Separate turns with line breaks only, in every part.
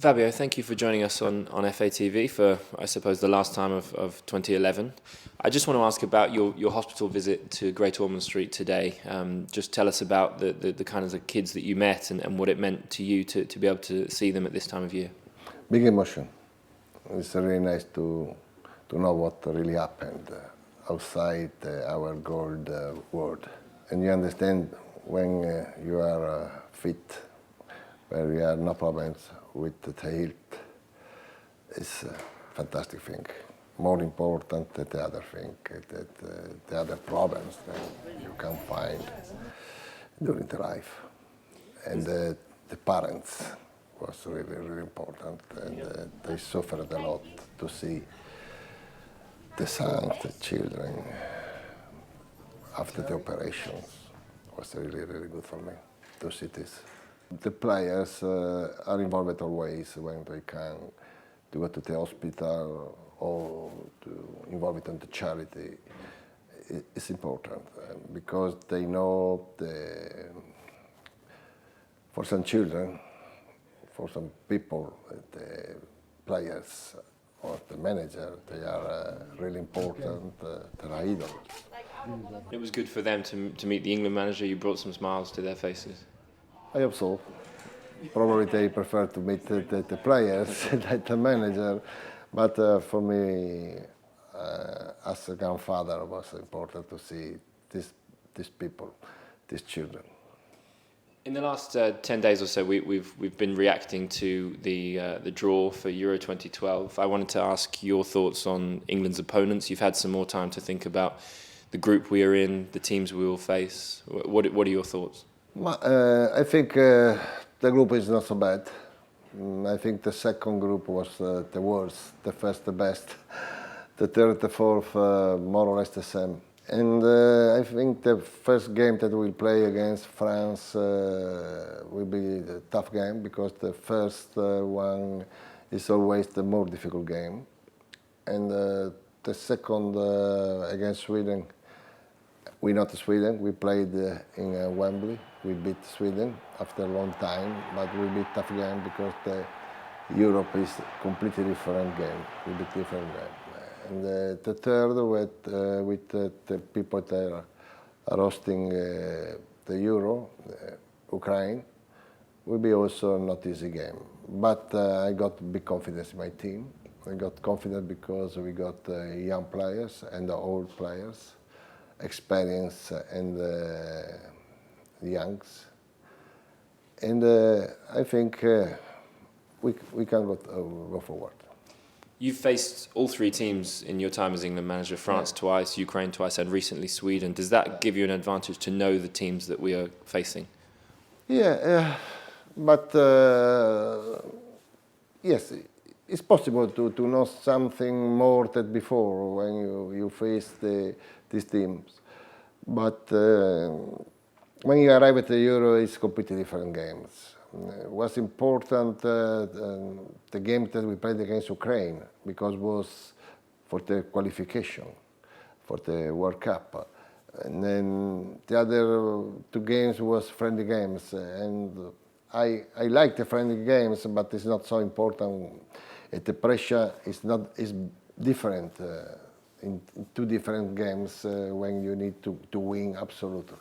Fabio, thank you for joining us on FATV for, I suppose, the last time of 2011. I just want to ask about your hospital visit to Great Ormond Street today. Just tell us about the kinds of kids that you met and what it meant to you to be able to see them at this time of year.
Big emotion. It's really nice to know what really happened outside our gold world. And you understand when you are fit, where you have no problems with the health, it's a fantastic thing. More important than the other thing, the other problems that you can find during the life. And the parents was really important, and they suffered a lot to see the sons, the children, after the operations. It was really good for me to see this. The players are involved always when they can to go to the hospital or to involve in the charity. It's important because they know for some children, for some people, the players or the manager, they are really important, they're idols.
It was good for them to meet the England manager. You brought some smiles to their faces.
I hope so. Probably they prefer to meet the players than the manager, but for me, as a grandfather, it was important to see these people, these children.
In the last 10 days or so, we've been reacting to the draw for Euro 2012. I wanted to ask your thoughts on England's opponents. You've had some more time to think about the group we are in, the teams we will face. What are your thoughts?
I think the group is not so bad. I think the second group was the worst, the first the best, the third, the fourth more or less the same. And I think the first game that we'll play against France will be a tough game because the first one is always the more difficult game. And the second against Sweden, we're not Sweden, we played in Wembley. We beat Sweden after a long time, but we beat tough game because the Europe is a completely different game. We beat different game. And the third with the people that are hosting the Euro, Ukraine, will be also not easy game. But I got big confidence in my team. I got confidence because we got young players and old players, experience and youngs. And I think we can go forward.
You've faced all three teams in your time as England manager, France twice, Ukraine twice, and recently Sweden. Does that give you an advantage to know the teams that we are facing?
Yeah, but yes, it's possible to know something more than before when you face these teams. But when you arrive at the Euro, it's completely different games. What's important, the game that we played against Ukraine, because it was for the qualification, for the World Cup. And then the other two games was friendly games. And I like the friendly games, but it's not so important. The pressure is different in two different games when you need to win absolutely.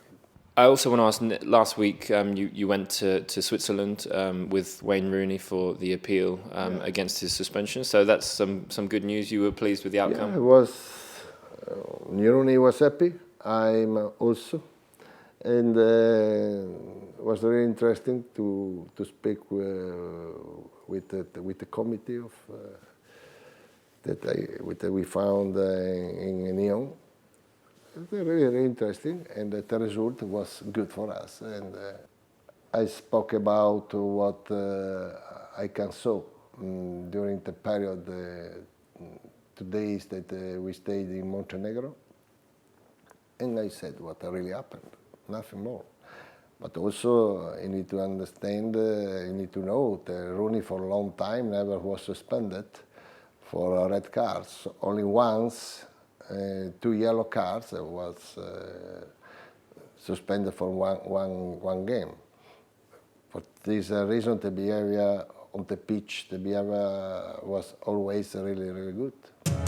I also want to ask, last week you went to Switzerland with Wayne Rooney for the appeal against his suspension, so that's some good news. You were pleased with the outcome?
Yeah, it was. Rooney was happy, I'm also, and it was very interesting to speak with the committee of that we found in Nyon. Really interesting, and the result was good for us. And I spoke about what I can saw during the period, 2 days that we stayed in Montenegro, and I said what really happened, nothing more. But also you need to understand, you need to know that Rooney for a long time never was suspended for red cards, only once. 2 yellow cards was suspended for one game. For this reason, the behavior on the pitch, the behavior was always really, really good.